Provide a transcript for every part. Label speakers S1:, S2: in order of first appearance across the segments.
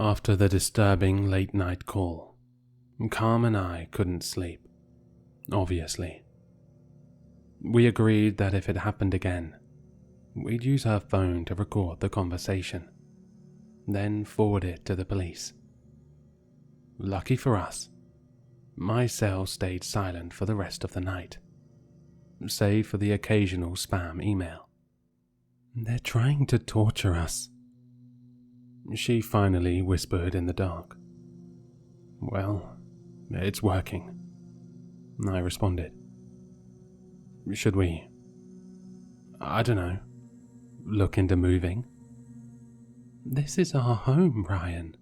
S1: After the disturbing late-night call, Carm and I couldn't sleep, obviously. We agreed that if it happened again, we'd use her phone to record the conversation, then forward it to the police. Lucky for us, my cell stayed silent for the rest of the night, save for the occasional spam email. "They're trying to torture us," she finally whispered in the dark. "Well, it's working," I responded. "Should we, I don't know, look into moving?" "This is our home, Ryan."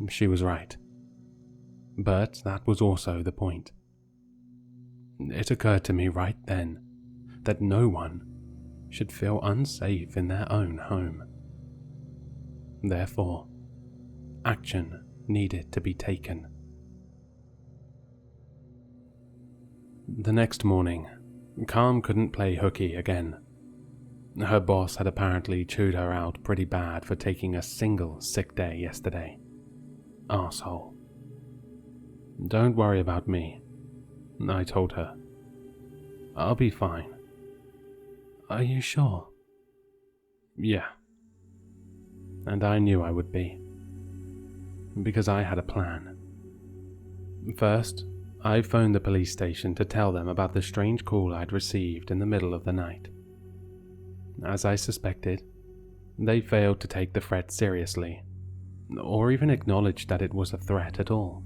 S1: She was right. But that was also the point. It occurred to me right then that no one should feel unsafe in their own home. Therefore, action needed to be taken. The next morning, Carm couldn't play hooky again. Her boss had apparently chewed her out pretty bad for taking a single sick day yesterday. Arsehole. "Don't worry about me," I told her. "I'll be fine." "Are you sure?" "Yeah." And I knew I would be. Because I had a plan. First, I phoned the police station to tell them about the strange call I'd received in the middle of the night. As I suspected, they failed to take the threat seriously, or even acknowledge that it was a threat at all.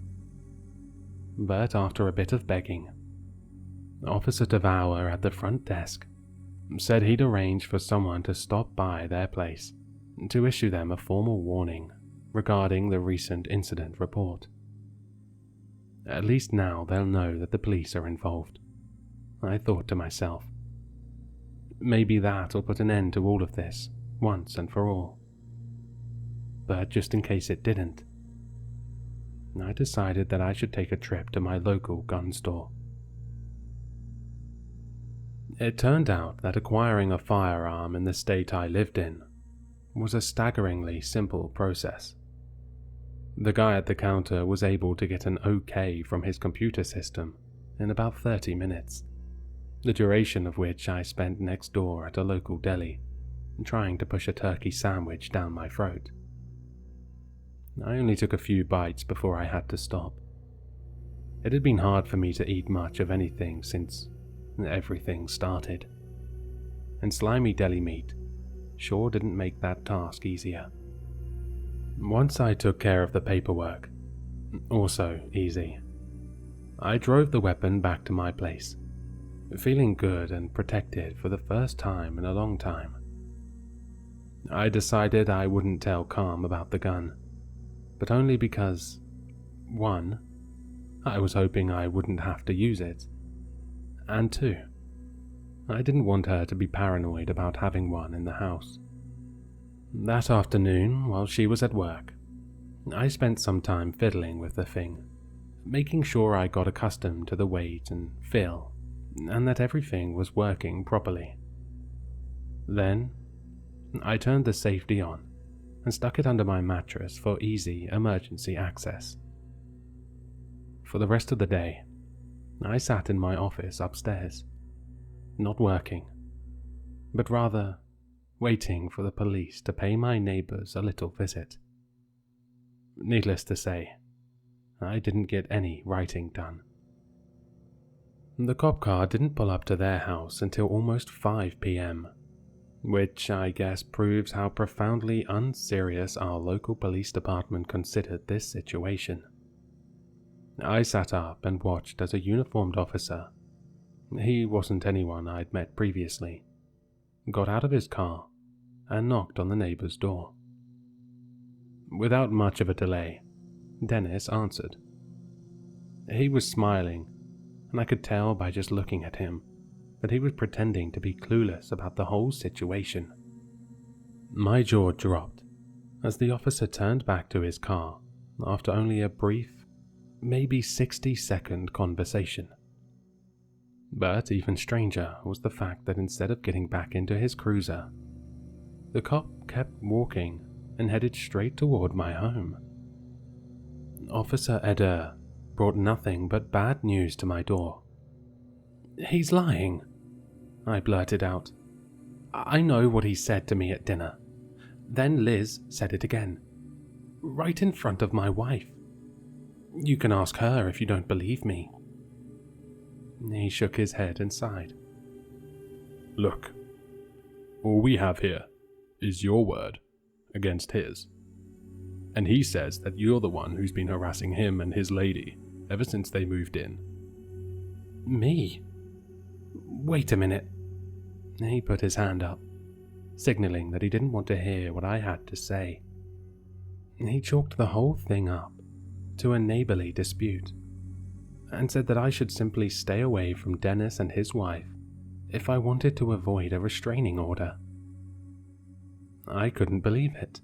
S1: But after a bit of begging, Officer Devour at the front desk said he'd arrange for someone to stop by their place to issue them a formal warning regarding the recent incident report. At least now they'll know that the police are involved, I thought to myself. Maybe that'll put an end to all of this, once and for all. But just in case it didn't, I decided that I should take a trip to my local gun store. It turned out that acquiring a firearm in the state I lived in was a staggeringly simple process. The guy at the counter was able to get an OK from his computer system in about 30 minutes, the duration of which I spent next door at a local deli, trying to push a turkey sandwich down my throat. I only took a few bites before I had to stop. It had been hard for me to eat much of anything since everything started, and slimy deli meat sure didn't make that task easier. Once I took care of the paperwork, also easy, I drove the weapon back to my place, feeling good and protected for the first time in a long time. I decided I wouldn't tell Carm about the gun, but only because, 1, I was hoping I wouldn't have to use it, and 2, I didn't want her to be paranoid about having one in the house. That afternoon, while she was at work, I spent some time fiddling with the thing, making sure I got accustomed to the weight and feel, and that everything was working properly. Then, I turned the safety on and stuck it under my mattress for easy emergency access. For the rest of the day, I sat in my office upstairs, not working, but rather waiting for the police to pay my neighbors a little visit. Needless to say, I didn't get any writing done. The cop car didn't pull up to their house until almost 5 p.m., which I guess proves how profoundly unserious our local police department considered this situation. I sat up and watched as a uniformed officer, he wasn't anyone I'd met previously, got out of his car and knocked on the neighbor's door. Without much of a delay, Dennis answered. He was smiling, and I could tell by just looking at him that he was pretending to be clueless about the whole situation. My jaw dropped as the officer turned back to his car after only a brief, maybe 60-second conversation. But even stranger was the fact that instead of getting back into his cruiser, the cop kept walking and headed straight toward my home. Officer Eder brought nothing but bad news to my door. "He's lying," I blurted out. "I know what he said to me at dinner. Then Liz said it again, right in front of my wife. You can ask her if you don't believe me." He shook his head and sighed. "Look, all we have here is your word against his. And he says that you're the one who's been harassing him and his lady ever since they moved in." "Me? Wait a minute." He put his hand up, signaling that he didn't want to hear what I had to say. He chalked the whole thing up to a neighborly dispute, and said that I should simply stay away from Dennis and his wife if I wanted to avoid a restraining order. I couldn't believe it,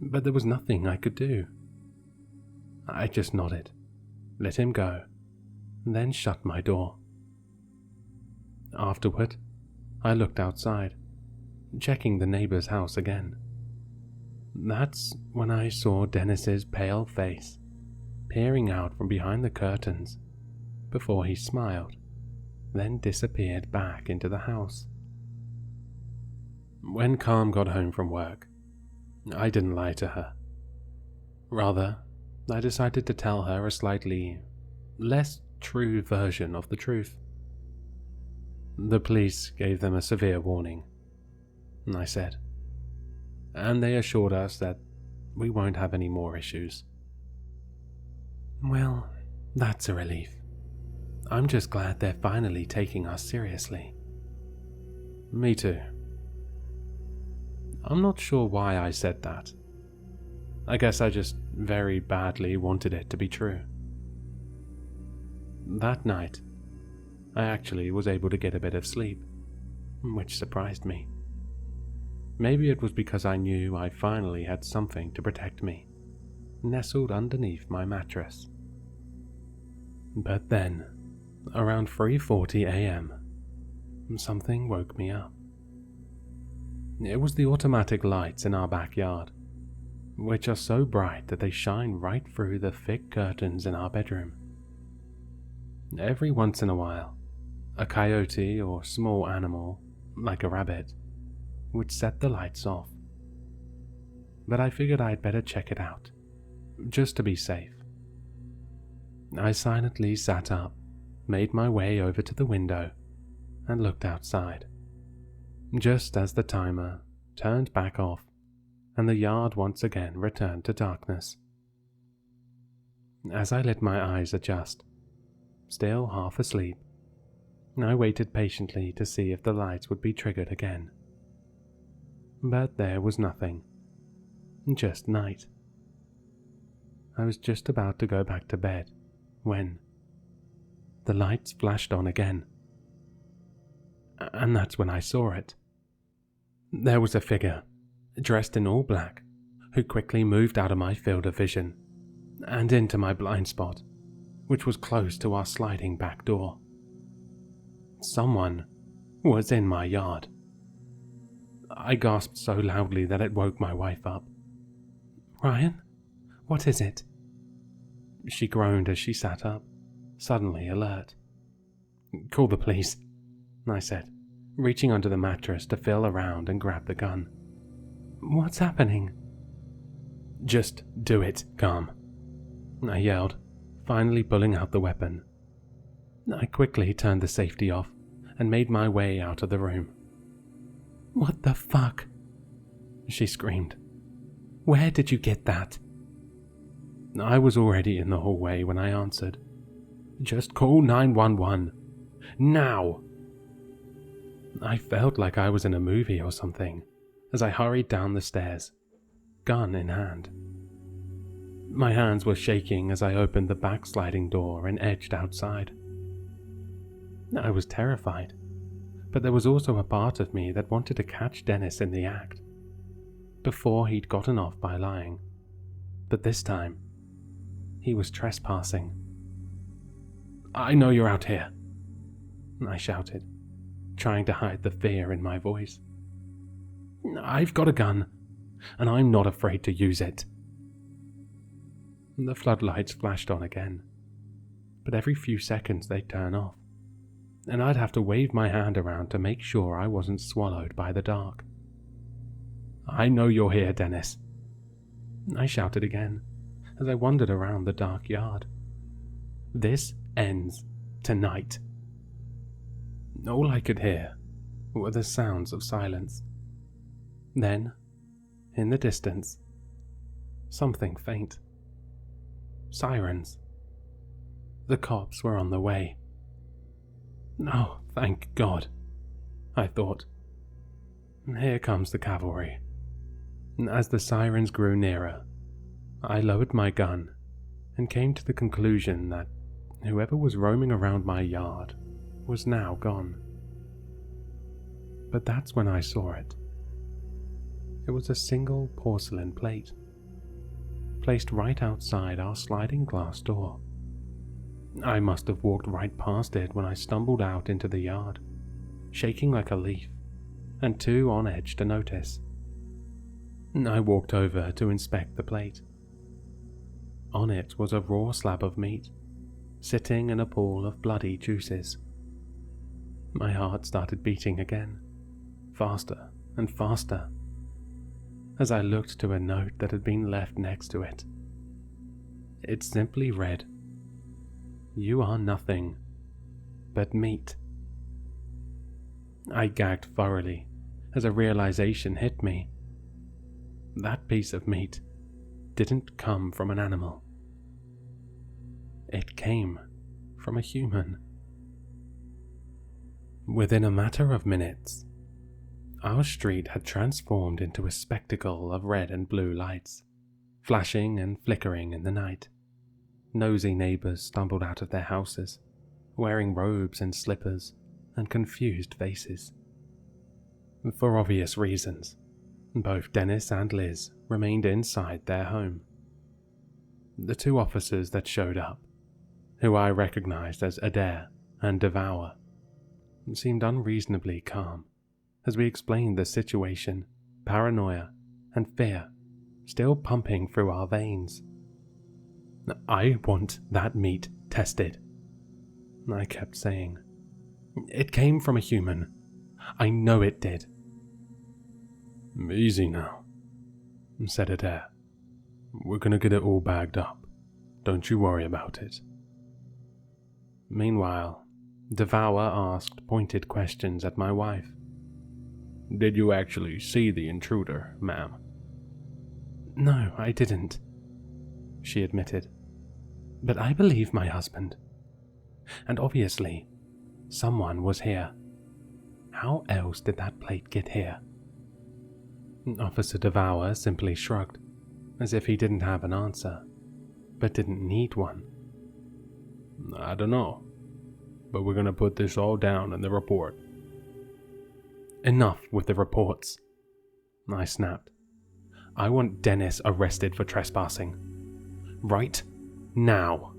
S1: but there was nothing I could do. I just nodded, let him go, and then shut my door. Afterward, I looked outside, checking the neighbor's house again. That's when I saw Dennis's pale face peering out from behind the curtains before he smiled, then disappeared back into the house. When Calm got home from work, I didn't lie to her. Rather, I decided to tell her a slightly less true version of the truth. "The police gave them a severe warning," I said, "and they assured us that we won't have any more issues." "Well, that's a relief. I'm just glad they're finally taking us seriously." "Me too." I'm not sure why I said that. I guess I just very badly wanted it to be true. That night, I actually was able to get a bit of sleep, which surprised me. Maybe it was because I knew I finally had something to protect me, nestled underneath my mattress. But then, around 3:40 a.m., something woke me up. It was the automatic lights in our backyard, which are so bright that they shine right through the thick curtains in our bedroom. Every once in a while, a coyote or small animal, like a rabbit, would set the lights off. But I figured I'd better check it out, just to be safe. I silently sat up, made my way over to the window, and looked outside, just as the timer turned back off and the yard once again returned to darkness. As I let my eyes adjust, still half asleep, I waited patiently to see if the lights would be triggered again. But there was nothing, just night. I was just about to go back to bed when the lights flashed on again. And that's when I saw it. There was a figure, dressed in all black, who quickly moved out of my field of vision and into my blind spot, which was close to our sliding back door. Someone was in my yard. I gasped so loudly that it woke my wife up. "Ryan, what is it?" She groaned as she sat up, suddenly alert. "Call the police," I said, reaching under the mattress to feel around and grab the gun. "What's happening?" "Just do it, Calm," I yelled, finally pulling out the weapon. I quickly turned the safety off and made my way out of the room. "What the fuck?" she screamed. "Where did you get that?" I was already in the hallway when I answered. "Just call 911. Now!" I felt like I was in a movie or something as I hurried down the stairs, gun in hand. My hands were shaking as I opened the backsliding door and edged outside. I was terrified, but there was also a part of me that wanted to catch Dennis in the act, before he'd gotten off by lying. But this time, he was trespassing. "I know you're out here," I shouted, trying to hide the fear in my voice. "I've got a gun. and I'm not afraid to use it." The floodlights flashed on again, but every few seconds they'd turn off, and I'd have to wave my hand around to make sure I wasn't swallowed by the dark. "I know you're here, Dennis," I shouted again as I wandered around the dark yard. "This ends tonight." All I could hear were the sounds of silence. Then, in the distance, something faint. Sirens. The cops were on the way. "Oh, thank God," I thought. "Here comes the cavalry." As the sirens grew nearer, I lowered my gun and came to the conclusion that whoever was roaming around my yard was now gone. But that's when I saw it. It was a single porcelain plate, placed right outside our sliding glass door. I must have walked right past it when I stumbled out into the yard, shaking like a leaf, and too on edge to notice. I walked over to inspect the plate. On it was a raw slab of meat, sitting in a pool of bloody juices. My heart started beating again, faster and faster, as I looked to a note that had been left next to it. It simply read, "You are nothing but meat." I gagged thoroughly as a realization hit me. That piece of meat didn't come from an animal. It came from a human. Within a matter of minutes, our street had transformed into a spectacle of red and blue lights, flashing and flickering in the night. Nosy neighbors stumbled out of their houses, wearing robes and slippers and confused faces. For obvious reasons, both Dennis and Liz remained inside their home. The two officers that showed up, who I recognized as Adair and Devour, seemed unreasonably calm as we explained the situation, paranoia and fear still pumping through our veins. "I want that meat tested," I kept saying. "It came from a human. I know it did." "Easy now," said Adair. "We're gonna get it all bagged up. Don't you worry about it." Meanwhile, Devour asked pointed questions at my wife. "Did you actually see the intruder, ma'am?" "No, I didn't," she admitted. "But I believe my husband. And obviously, someone was here. How else did that plate get here?" Officer Devour simply shrugged, as if he didn't have an answer, but didn't need one. "I don't know, but we're gonna put this all down in the report." "Enough with the reports," I snapped. "I want Dennis arrested for trespassing. Right now."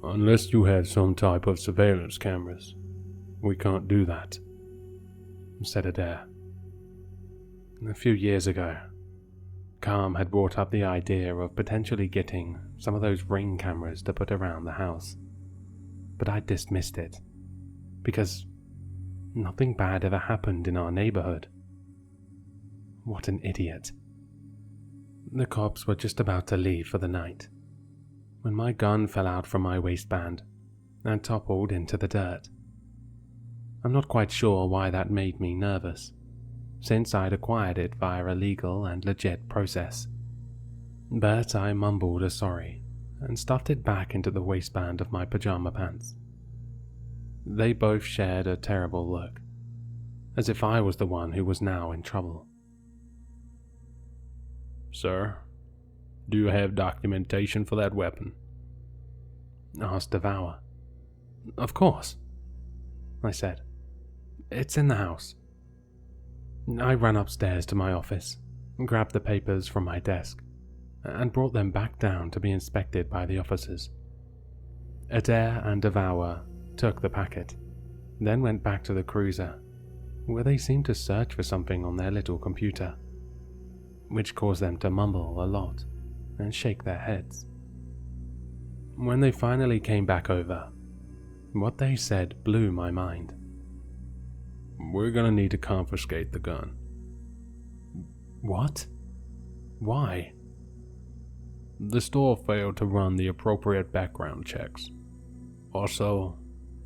S1: "Unless you have some type of surveillance cameras, we can't do that," said Adair. A few years ago, Calm had brought up the idea of potentially getting some of those ring cameras to put around the house, but I dismissed it, because nothing bad ever happened in our neighborhood. What an idiot. The cops were just about to leave for the night, when my gun fell out from my waistband and toppled into the dirt. I'm not quite sure why that made me nervous, since I'd acquired it via a legal and legit process. But I mumbled a sorry and stuffed it back into the waistband of my pajama pants. They both shared a terrible look, as if I was the one who was now in trouble. "Sir, do you have documentation for that weapon?" asked Devour. "Of course," I said. "It's in the house." I ran upstairs to my office, grabbed the papers from my desk, and brought them back down to be inspected by the officers. Adair and Devour took the packet, then went back to the cruiser, where they seemed to search for something on their little computer. which caused them to mumble a lot and shake their heads. When they finally came back over, what they said blew my mind. "We're gonna need to confiscate the gun." What? Why? "The store failed to run the appropriate background checks. Also,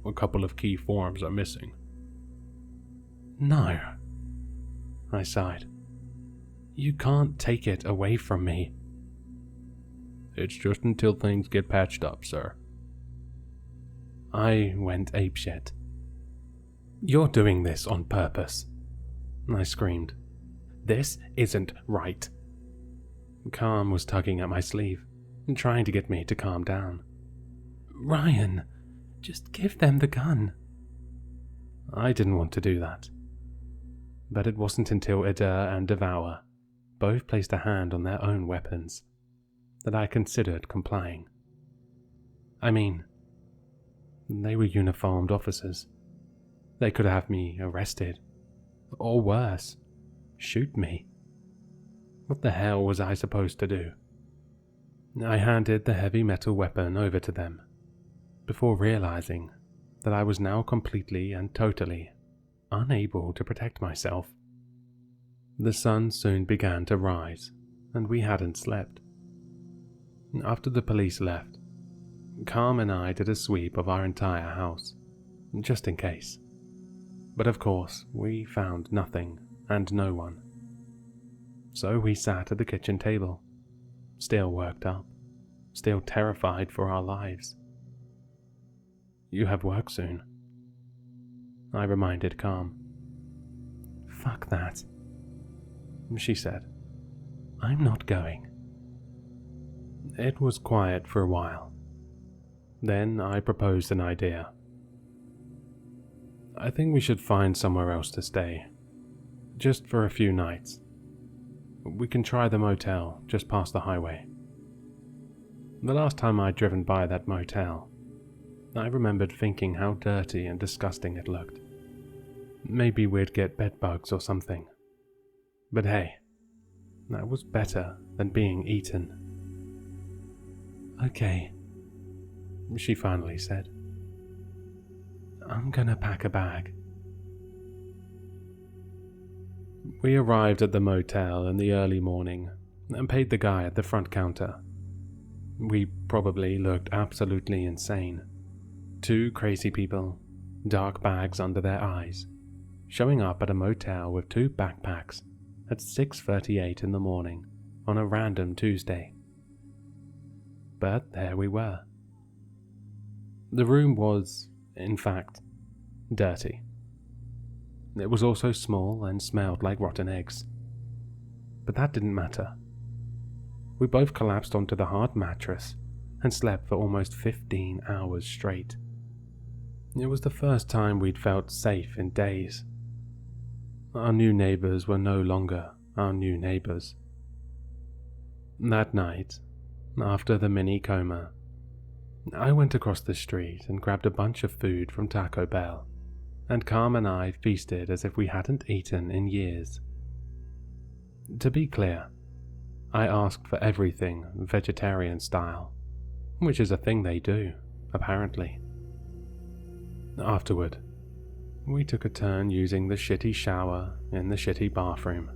S1: a couple of key forms are missing." "No," I sighed. "You can't take it away from me." "It's just until things get patched up, sir." I went apeshit. "You're doing this on purpose," I screamed. "This isn't right." Calm was tugging at my sleeve and trying to get me to calm down. "Ryan, just give them the gun." I didn't want to do that. But it wasn't until Adair and Devour both placed a hand on their own weapons that I considered complying. I mean, they were uniformed officers. They could have me arrested, or worse, shoot me. What the hell was I supposed to do? I handed the heavy metal weapon over to them, before realizing that I was now completely and totally unable to protect myself. The sun soon began to rise, and we hadn't slept. After the police left, Calm and I did a sweep of our entire house, just in case. But of course, we found nothing and no one. So we sat at the kitchen table, still worked up, still terrified for our lives. "You have work soon," I reminded Calm. "Fuck that," she said. "I'm not going." It was quiet for a while. Then I proposed an idea. "I think we should find somewhere else to stay, just for a few nights. We can try the motel just past the highway." The last time I'd driven by that motel, I remembered thinking how dirty and disgusting it looked. Maybe we'd get bed bugs or something. But hey, that was better than being eaten. "Okay," she finally said. "I'm gonna pack a bag." We arrived at the motel in the early morning and paid the guy at the front counter. We probably looked absolutely insane. Two crazy people, dark bags under their eyes, showing up at a motel with two backpacks at 6:38 in the morning on a random Tuesday. But there we were. The room was, in fact, dirty. It was also small and smelled like rotten eggs. But that didn't matter. We both collapsed onto the hard mattress and slept for almost 15 hours straight. It was the first time we'd felt safe in days. Our new neighbors were no longer our new neighbors. That night, after the mini coma, I went across the street and grabbed a bunch of food from Taco Bell, and Calm and I feasted as if we hadn't eaten in years. To be clear, I asked for everything vegetarian style, which is a thing they do, apparently. Afterward, we took a turn using the shitty shower in the shitty bathroom,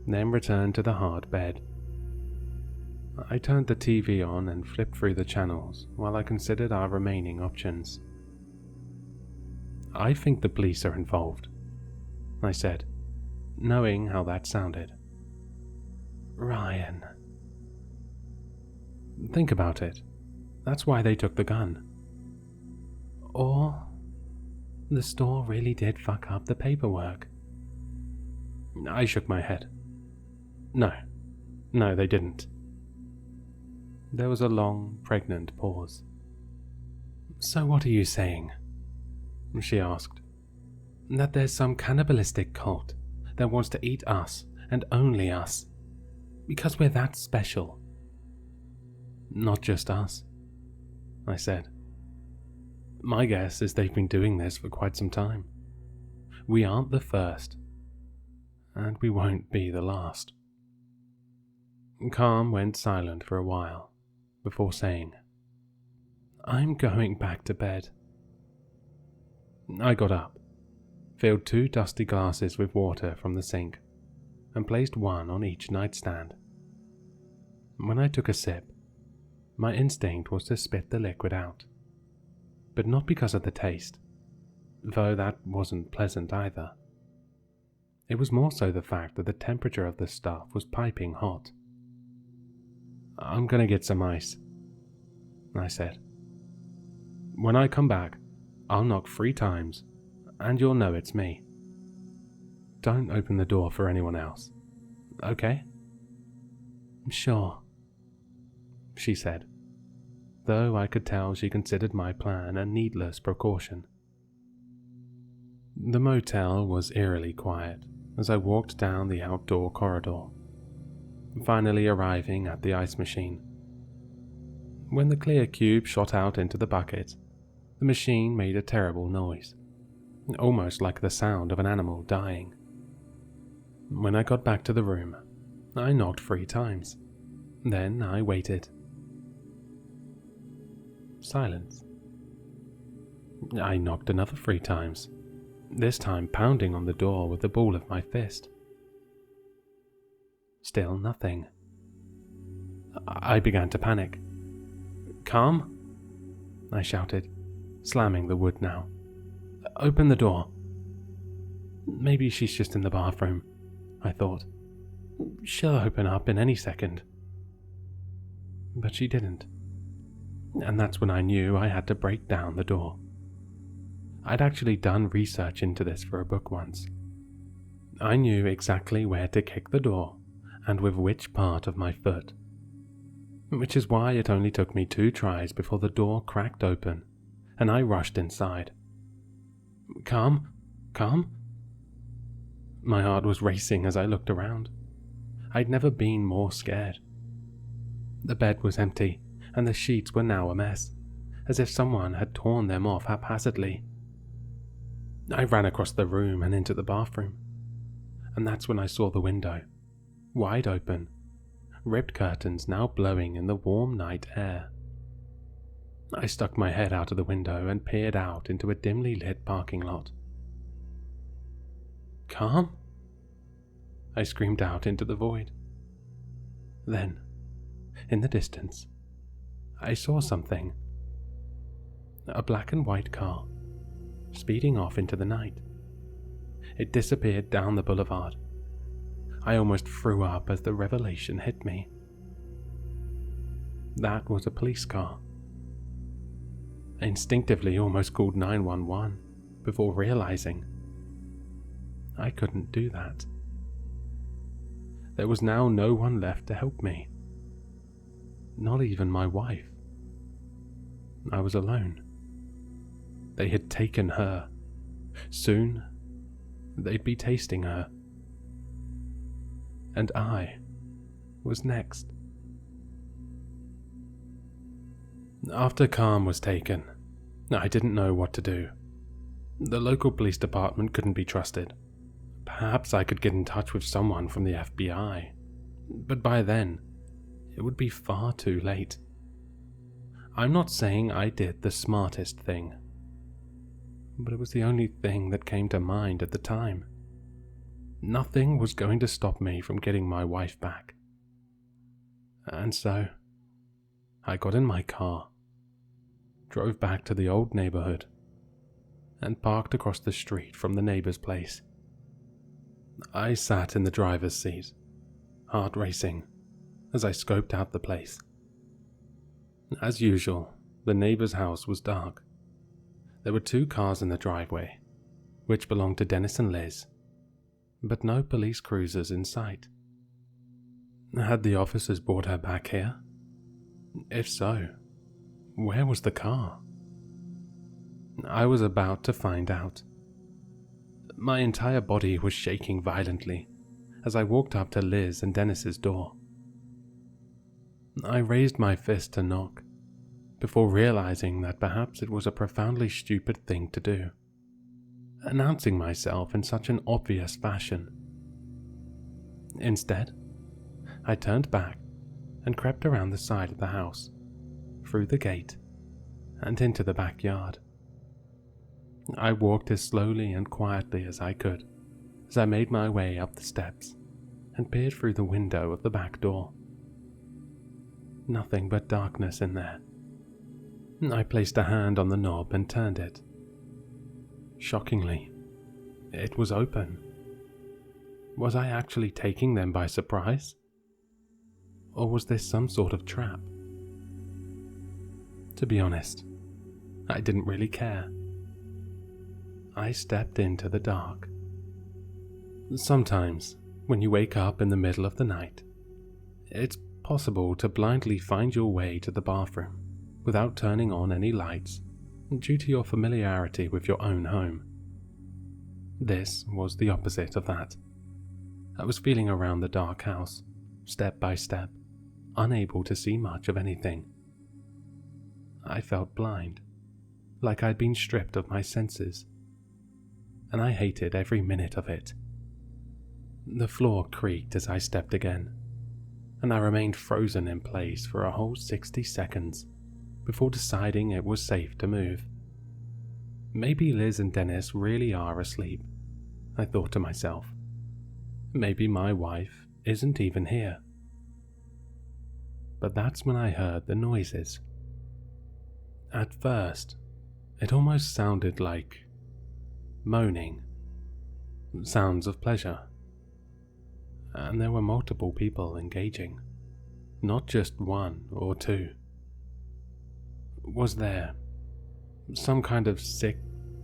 S1: then returned to the hard bed. I turned the TV on and flipped through the channels while I considered our remaining options. "I think the police are involved," I said, knowing how that sounded. "Ryan." "Think about it. That's why they took the gun. Or the store really did fuck up the paperwork." I shook my head. No, they didn't." There was a long, pregnant pause. "So what are you saying?" she asked. "That there's some cannibalistic cult that wants to eat us and only us, because we're that special?" "Not just us," I said. "My guess is they've been doing this for quite some time. We aren't the first, and we won't be the last." Calm went silent for a while before saying, "I'm going back to bed." I got up, filled 2 dusty glasses with water from the sink, and placed one on each nightstand. When I took a sip, my instinct was to spit the liquid out, but not because of the taste, though that wasn't pleasant either. It was more so the fact that the temperature of the stuff was piping hot. "I'm gonna get some ice," I said. "When I come back, I'll knock 3 times, and you'll know it's me. Don't open the door for anyone else, okay?" "Sure," she said, though I could tell she considered my plan a needless precaution. The motel was eerily quiet as I walked down the outdoor corridor, finally arriving at the ice machine. When the clear cube shot out into the bucket, the machine made a terrible noise, almost like the sound of an animal dying. When I got back to the room, I knocked 3 times. Then I waited. Silence. I knocked another 3 times, this time pounding on the door with the ball of my fist. Still nothing. I began to panic. "Calm?" I shouted, slamming the wood now. "Open the door." Maybe she's just in the bathroom, I thought. She'll open up in any second. But she didn't. And that's when I knew I had to break down the door. I'd actually done research into this for a book once. I knew exactly where to kick the door and with which part of my foot, which is why it only took me 2 tries before the door cracked open and I rushed inside. "Calm? Calm?" My heart was racing as I looked around. I'd never been more scared. The bed was empty, and the sheets were now a mess, as if someone had torn them off haphazardly. I ran across the room and into the bathroom, and that's when I saw the window, wide open, ripped curtains now blowing in the warm night air. I stuck my head out of the window and peered out into a dimly lit parking lot. "Calm?" I screamed out into the void. Then, in the distance, I saw something. A black and white car, speeding off into the night. It disappeared down the boulevard. I almost threw up as the revelation hit me. That was a police car. I instinctively almost called 911 before realizing I couldn't do that. There was now no one left to help me. Not even my wife. I was alone. They had taken her. Soon, they'd be tasting her. And I was next. After Calm was taken, I didn't know what to do. The local police department couldn't be trusted. Perhaps I could get in touch with someone from the FBI, but by then, it would be far too late. I'm not saying I did the smartest thing, but it was the only thing that came to mind at the time. Nothing was going to stop me from getting my wife back. And so, I got in my car, drove back to the old neighborhood, and parked across the street from the neighbor's place. I sat in the driver's seat, heart racing, as I scoped out the place. As usual, the neighbor's house was dark. There were 2 cars in the driveway, which belonged to Dennis and Liz, but no police cruisers in sight. Had the officers brought her back here? If so, where was the car? I was about to find out. My entire body was shaking violently as I walked up to Liz and Dennis's door. I raised my fist to knock, before realizing that perhaps it was a profoundly stupid thing to do, announcing myself in such an obvious fashion. Instead, I turned back and crept around the side of the house, through the gate, and into the backyard. I walked as slowly and quietly as I could as I made my way up the steps and peered through the window of the back door. Nothing but darkness in there. I placed a hand on the knob and turned it. Shockingly, it was open. Was I actually taking them by surprise? Or was this some sort of trap? To be honest, I didn't really care. I stepped into the dark. Sometimes, when you wake up in the middle of the night, it's possible to blindly find your way to the bathroom without turning on any lights due to your familiarity with your own home. This was the opposite of that. I was feeling around the dark house, step by step, unable to see much of anything. I felt blind, like I'd been stripped of my senses, and I hated every minute of it. The floor creaked as I stepped again, and I remained frozen in place for a whole 60 seconds before deciding it was safe to move. Maybe Liz and Dennis really are asleep, I thought to myself. Maybe my wife isn't even here. But that's when I heard the noises. At first, it almost sounded like moaning, sounds of pleasure. And there were multiple people engaging, not just one or two. Was there some kind of sick,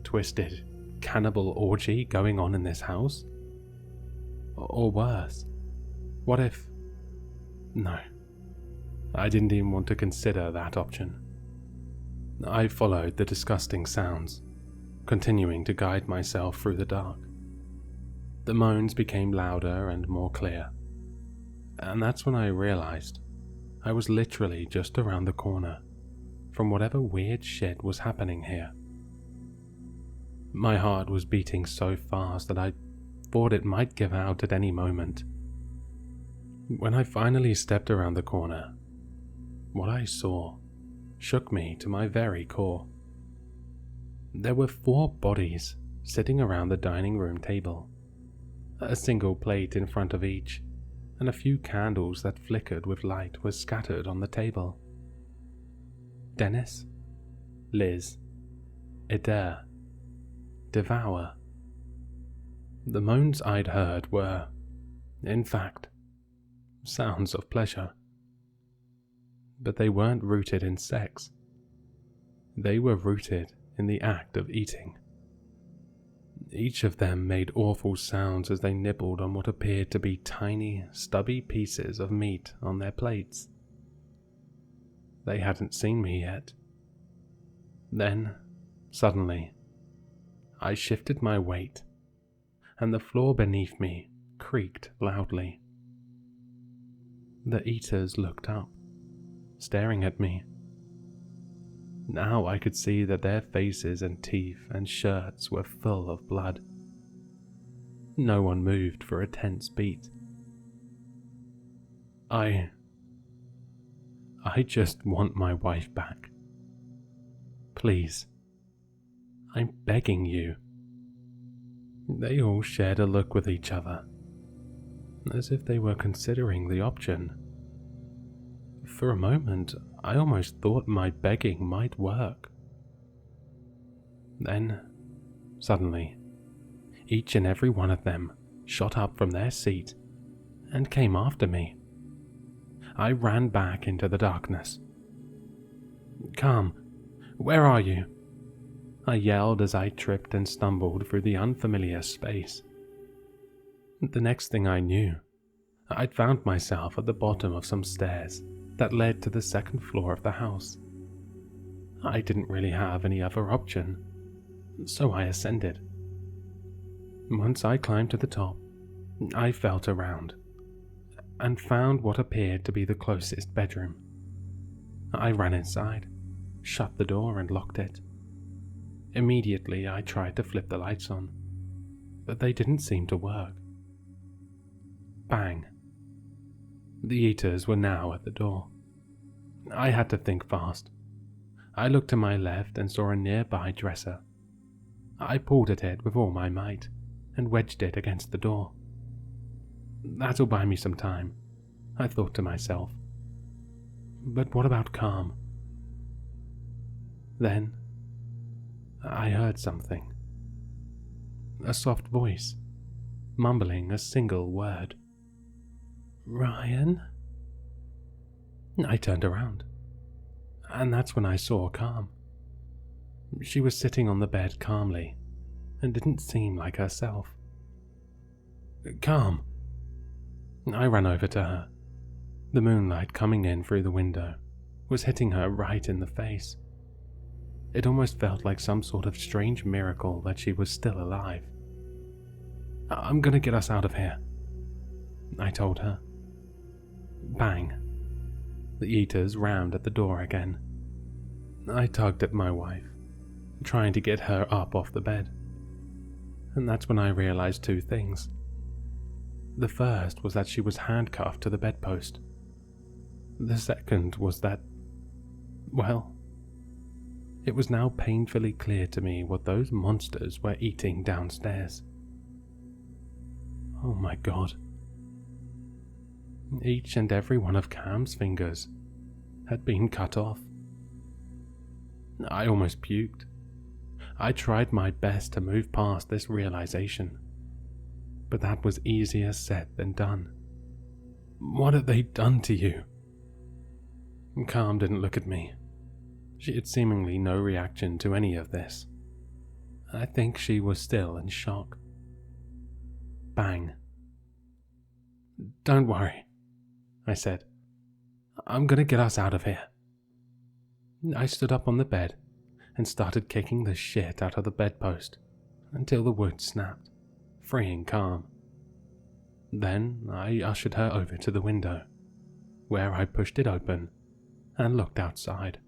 S1: twisted, cannibal orgy going on in this house? Or worse, what if... No, I didn't even want to consider that option. I followed the disgusting sounds, continuing to guide myself through the dark. The moans became louder and more clear, and that's when I realized I was literally just around the corner from whatever weird shit was happening here. My heart was beating so fast that I thought it might give out at any moment. When I finally stepped around the corner, what I saw shook me to my very core. There were 4 bodies sitting around the dining room table, a single plate in front of each, and a few candles that flickered with light were scattered on the table. Dennis, Liz, Adair, Devour. The moans I'd heard were, in fact, sounds of pleasure. But they weren't rooted in sex. They were rooted in the act of eating. Each of them made awful sounds as they nibbled on what appeared to be tiny, stubby pieces of meat on their plates. They hadn't seen me yet. Then, suddenly, I shifted my weight, and the floor beneath me creaked loudly. The eaters looked up, staring at me. Now I could see that their faces and teeth and shirts were full of blood. No one moved for a tense beat. I just want my wife back. Please. I'm begging you. They all shared a look with each other, as if they were considering the option. For a moment, I almost thought my begging might work. Then, suddenly, each and every one of them shot up from their seat and came after me. I ran back into the darkness. "Come, where are you?" I yelled as I tripped and stumbled through the unfamiliar space. The next thing I knew, I'd found myself at the bottom of some stairs that led to the second floor of the house. I didn't really have any other option, so I ascended. Once I climbed to the top, I felt around and found what appeared to be the closest bedroom. I ran inside, shut the door and locked it. Immediately I tried to flip the lights on, but they didn't seem to work. Bang. The eaters were now at the door. I had to think fast. I looked to my left and saw a nearby dresser. I pulled at it with all my might and wedged it against the door. That'll buy me some time, I thought to myself. But what about Calm? Then I heard something. A soft voice, mumbling a single word. Ryan? I turned around, and that's when I saw Calm. She was sitting on the bed calmly, and didn't seem like herself. Calm! I ran over to her. The moonlight coming in through the window was hitting her right in the face. It almost felt like some sort of strange miracle that she was still alive. I'm gonna get us out of here, I told her. Bang. The eaters rammed at the door again. I tugged at my wife, trying to get her up off the bed. And that's when I realized two things. The first was that she was handcuffed to the bedpost. The second was that, well, it was now painfully clear to me what those monsters were eating downstairs. Oh my God. Each and every one of Cam's fingers had been cut off. I almost puked. I tried my best to move past this realization, but that was easier said than done. What have they done to you? Calm didn't look at me. She had seemingly no reaction to any of this. I think she was still in shock. Bang. Don't worry, I said. I'm gonna get us out of here. I stood up on the bed and started kicking the shit out of the bedpost until the wood snapped, freeing Calm. Then I ushered her over to the window, where I pushed it open and looked outside.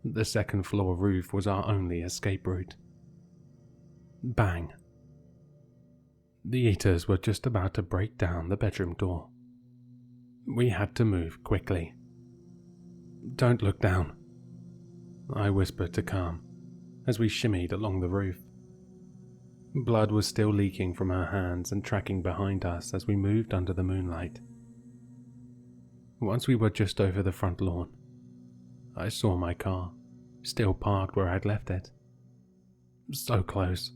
S1: The second floor roof was our only escape route. Bang. The eaters were just about to break down the bedroom door. We had to move quickly. Don't look down, I whispered to Calm as we shimmied along the roof. Blood was still leaking from her hands and tracking behind us as we moved under the moonlight. Once we were just over the front lawn, I saw my car, still parked where I'd left it. So close,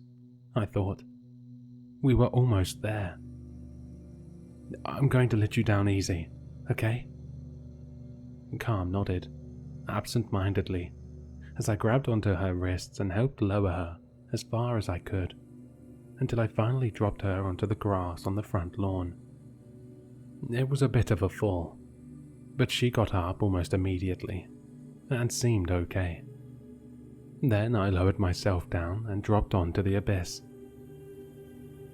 S1: I thought. We were almost there. I'm going to let you down easy, okay? Calm nodded, absent-mindedly, as I grabbed onto her wrists and helped lower her as far as I could, until I finally dropped her onto the grass on the front lawn. It was a bit of a fall, but she got up almost immediately, and seemed okay. Then I lowered myself down and dropped onto the abyss,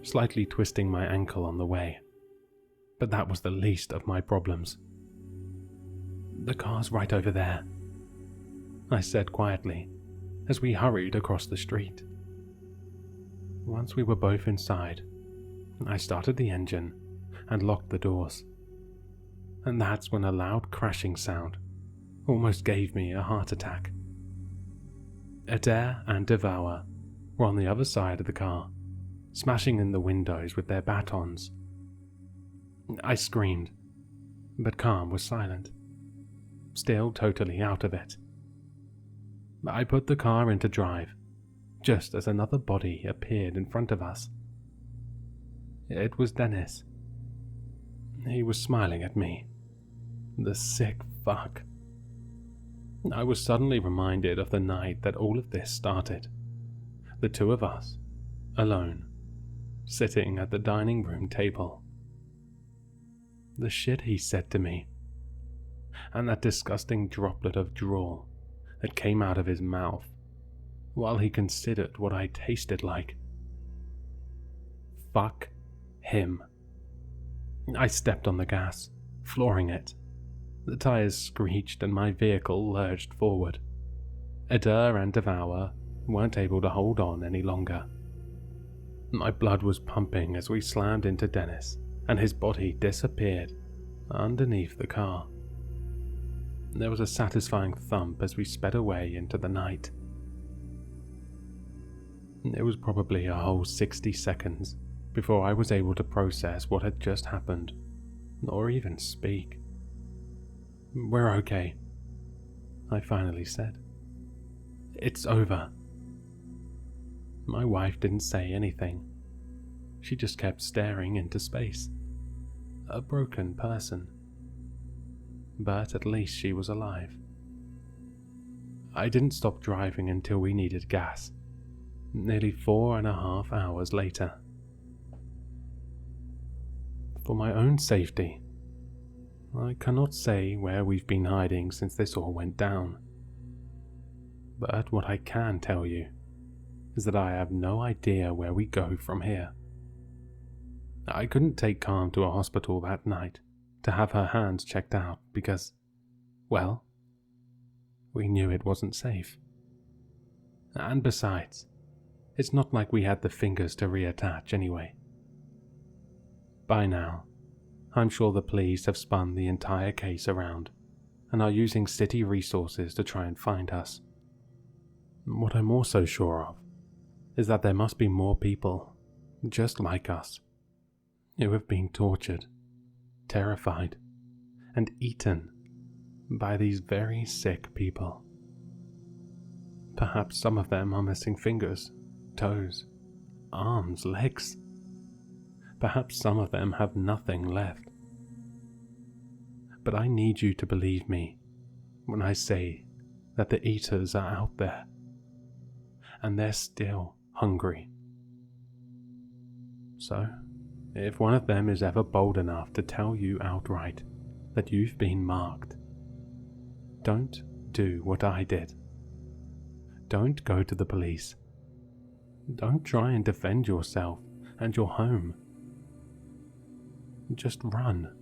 S1: slightly twisting my ankle on the way, but that was the least of my problems. The car's right over there, I said quietly, as we hurried across the street. Once we were both inside, I started the engine and locked the doors, and that's when a loud crashing sound almost gave me a heart attack. Adair and Devour were on the other side of the car, smashing in the windows with their batons. I screamed, but Calm was silent, still totally out of it. I put the car into drive, just as another body appeared in front of us. It was Dennis. He was smiling at me. The sick fuck. I was suddenly reminded of the night that all of this started. The two of us, alone, sitting at the dining room table. The shit he said to me, and that disgusting droplet of drool that came out of his mouth while he considered what I tasted like. Fuck him. I stepped on the gas, flooring it. The tires screeched and my vehicle lurched forward. Adair and Devour weren't able to hold on any longer. My blood was pumping as we slammed into Dennis, and his body disappeared underneath the car. There was a satisfying thump as we sped away into the night. It was probably a whole 60 seconds before I was able to process what had just happened, or even speak. "We're okay," I finally said. "It's over." My wife didn't say anything. She just kept staring into space. A broken person. But at least she was alive. I didn't stop driving until we needed gas, nearly 4.5 hours later. For my own safety, I cannot say where we've been hiding since this all went down. But what I can tell you is that I have no idea where we go from here. I couldn't take Calm to a hospital that night to have her hands checked out because, well, we knew it wasn't safe. And besides, it's not like we had the fingers to reattach anyway. By now, I'm sure the police have spun the entire case around and are using city resources to try and find us. What I'm also sure of is that there must be more people, just like us, who have been tortured, terrified, and eaten by these very sick people. Perhaps some of them are missing fingers, toes, arms, legs. Perhaps some of them have nothing left. But I need you to believe me when I say that the eaters are out there, and they're still hungry. So, if one of them is ever bold enough to tell you outright that you've been marked, don't do what I did. Don't go to the police. Don't try and defend yourself and your home. Just run.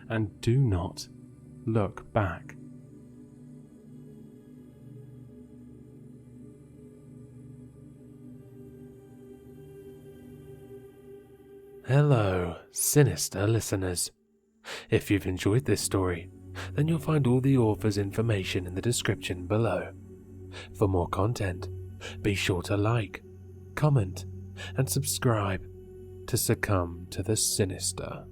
S1: And do not look back.
S2: Hello, Sinister listeners. If you've enjoyed this story, then you'll find all the author's information in the description below. For more content, be sure to like, comment, and subscribe to succumb to the sinister.